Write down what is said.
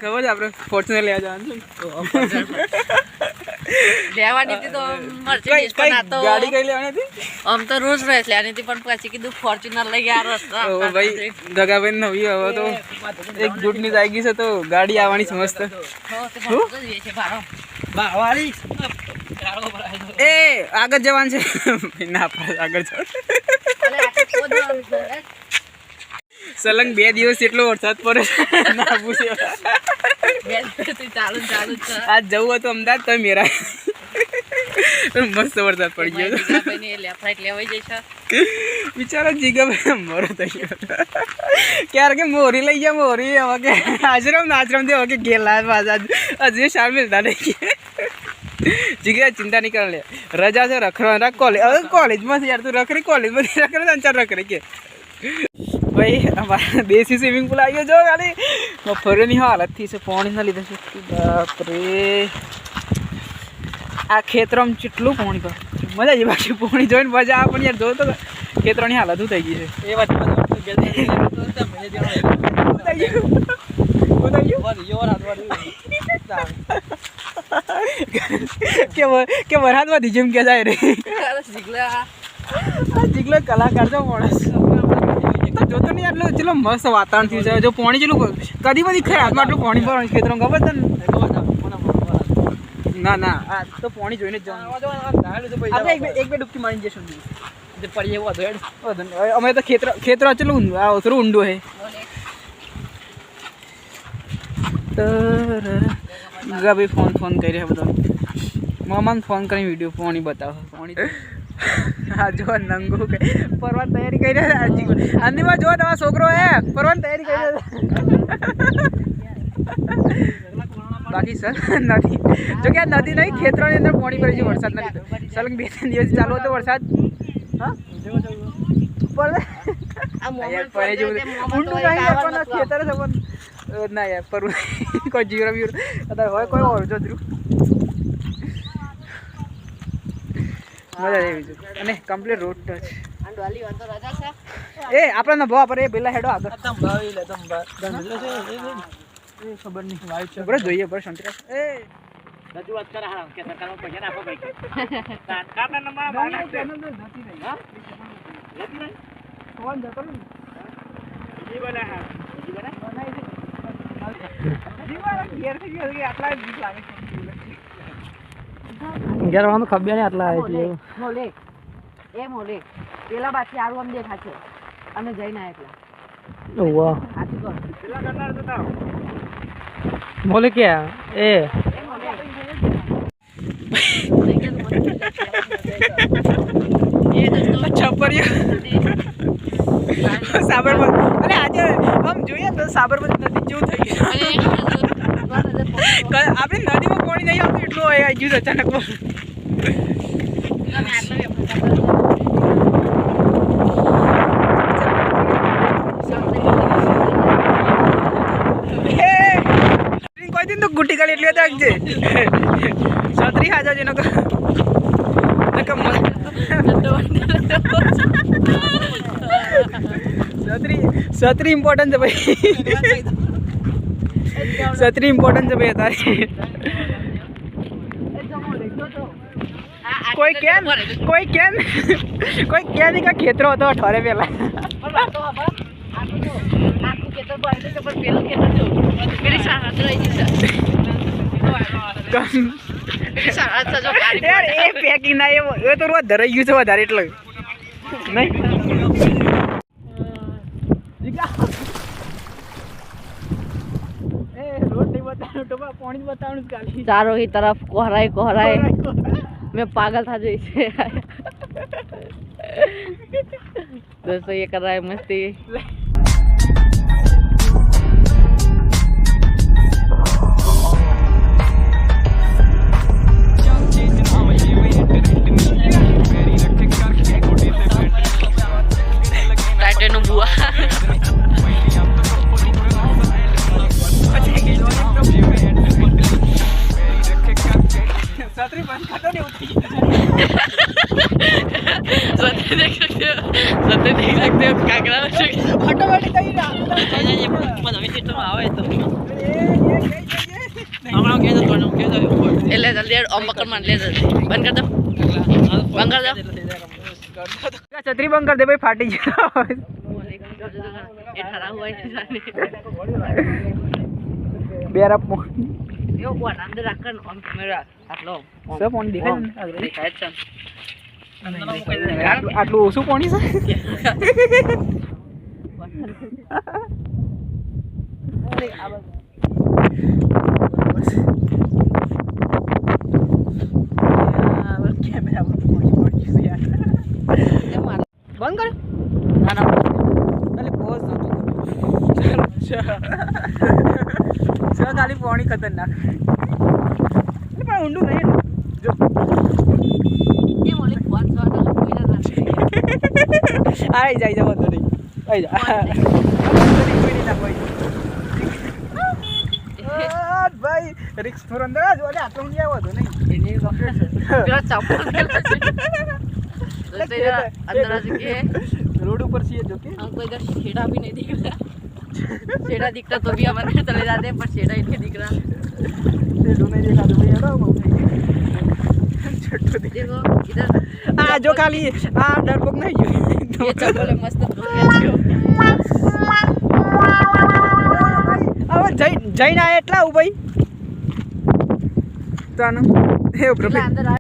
ખબર આપણે ફોર્ચ્યુનર લેવા જવાનું લેવાની હતી તો મર્સિડીઝ પણ આ તો ગાડી કઈ લેવાની હતી આમ તો રોજ રેસ લેવાની હતી પણ પછી કીધું ફોર્ચ્યુનર લઈ ગયા રસ્તા ઓ ભાઈ દગાભાઈ નવી હવે તો એક ગુડની આવી ગઈ છે તો ગાડી આવવાની છે મસ્ત એ આગળ જવાનું છે ના આગળ સલંગ 2 દિવસ એટલો વરસાદ પડે ના પૂછે ચાલુ ચાલુ આજ જવું હતું અમદાવાદ તો મેરા મસ્ત વરસાદ પડી ગયો લેવાઈ જશે બિચારા જીગાભાઈ મરો થઈ ગયો ક્યારે કે મોરી લઈ ગયા મોરી હવે કે આશ્રમ થી હવે કે ગેલા પાછા હજી શામિલ હતા નહીં જીગા ચિંતા નહીં કરે રજા છે રખડવા કોલેજ હવે કોલેજમાં યાર તું રખડી કોલેજમાંથી રખડે ચાર રખડે કે ભાઈ અમારા દેશી સ્વિમિંગ પુલ આવી ગયો જો ખાલી મફરોની હાલત થઈ છે પાણી ના લીધે છે બાપરે આ ખેતરમાં કેટલું પાણી પર મજા આવી બાકી પાણી જોઈને મજા આવે પણ યાર જો તો ખેતરોની હાલત શું થઈ ગઈ છે એ વાત કે વરસાદમાં જેમ કે જાય રે જીગલો કલાકાર છો માણસ જોતો નહીં આટલું ચલો મસ્ત વાતાવરણ થયું છે જો પાણી ચેલું કદી બધી ખરાબમાં આટલું પાણી પડવાનું ખેતરો ખબર તને ના ના આ તો પાણી જોઈને જ જવાનું એક બે ડૂબકી મારી જશું પડી એવું હતું અમે તો ખેતરો ચેલું થોડું ઊંડું હે ભાઈ ફોન કરી રહ્યા બધા મામાને ફોન કરીને વિડીયો પાણી બતાવો પાણી હા જો નંગો કે પરવાની તૈયારી કરી રહ્યા અંદીમાં જો તમારો છોકરો હે પરવાની તૈયારી કરી રહ્યા બાકી સર નદી જો કે આ નદી નહીં ખેતરોની અંદર પાણી પડી છે વરસાદના લીધે સલંગ 2-3 દિવસ ચાલુ હતો વરસાદ હા પડે જેવું ઊંડું નહીં ખેતર ના યાર પર કોઈ જીવરા બીવર અત્યારે હોય કોઈ ઓરજો ધ્રુવ મજા આવી છે અને કમ્પ્લીટ રોડ ટચ એ આપણા ભાવ આપણે પેલા હેડો આગળ ખબર નહીં વાઈટ છે બરાબર જોઈએ બરાબર સંતરા એ રજૂઆત કરે હા કે સરકારમાં પૈસા આપો ભાઈ કાટના નંબર મારા ચેનલ તો જતી રહી હા જતી રહી ફોન જતો ને જી બના હા જી બના બનાવી દે જી બના ઘેર થી ગયો કે આટલા બીક લાગે છે ઘેર વાળો ખબર નહીં આટલા આવે છે મોલે એ મોલે પેલા બાકી આરું આમ દેખાશે અને જઈને એકલા વાહ આથી કર પેલા કરનાર તો તારો મોલે ક્યાં એ સાબરમતી અરે આજે આમ જોઈએ તો સાબરમતી નદી જેવું થઈ ગયું આપણે નદીમાં પાણી નહીં આવતું એટલું આવી ગયું અચાનક કોઈ દિન તો ગુટી કાઢી એટલી હતા છત્રી હાજર જેનો છત્રી ઇમ્પોર્ટન્ટ છે ભાઈ છત્રી ઇમ્પોર્ટન્ટ છે ભાઈ અત્યારે કોઈ કેમ નહીં કા ખેતરો હતો અઠવારે પેલા યાર એ પેકિંગ ના એ તો રોજ ધરાઈ ગયું છે વધારે એટલે નહીં चारों ही तरफ कोहराए मैं पागल था जो इसे दोस्तों ये कर रहा है मस्ती छतरी बंद कर दो नहीं उठी सत्य देख सकते हो काकड़ा ऑटोमेटिक ही ना ये मतलब इसी तो आवे तो ये हमारा क्या तो तोड़ो क्या तो ले जल्दी ओम पकड़ मान ले जल्दी बंद कर दो छतरी बंद कर दे भाई फाटी जाए ये ठहरा हुआ है बेरा यो वन अंदर रखकर ऑन कैमरा हाथ लो सब फोन दिखाई दिखाए चल આટલું ઓછું પાણી છે બંધ કર ના ના એટલે પોઝ ચાલો ખાલી પાણી ખતરનાક એટલે પણ ઊંડું નહીં જો ये मोले बहुत ज्यादा कोई ना આવી જાય જવા તો નહીં આવી જા ભાઈ રિક્સ પર અંદર જ ઓલે આટલું નહીં આવો તો નહીં ini तेरा चप्पल तेरा अंदर आ चुके रोड ऊपर से जो के हमको इधर छेड़ा भी नहीं दिख रहा छेड़ा दिखता तो भी हम अंदर चले जाते पर छेड़ा ही नहीं दिख रहा छेड़ो नहीं देखा तो भैया छोटो देखो इधर आ जो खाली आ डरपोक नहीं ये चप्पल मस्त धो के હવે જઈને આ એટલા ઉભાઈ તો આનું હે अंदर आ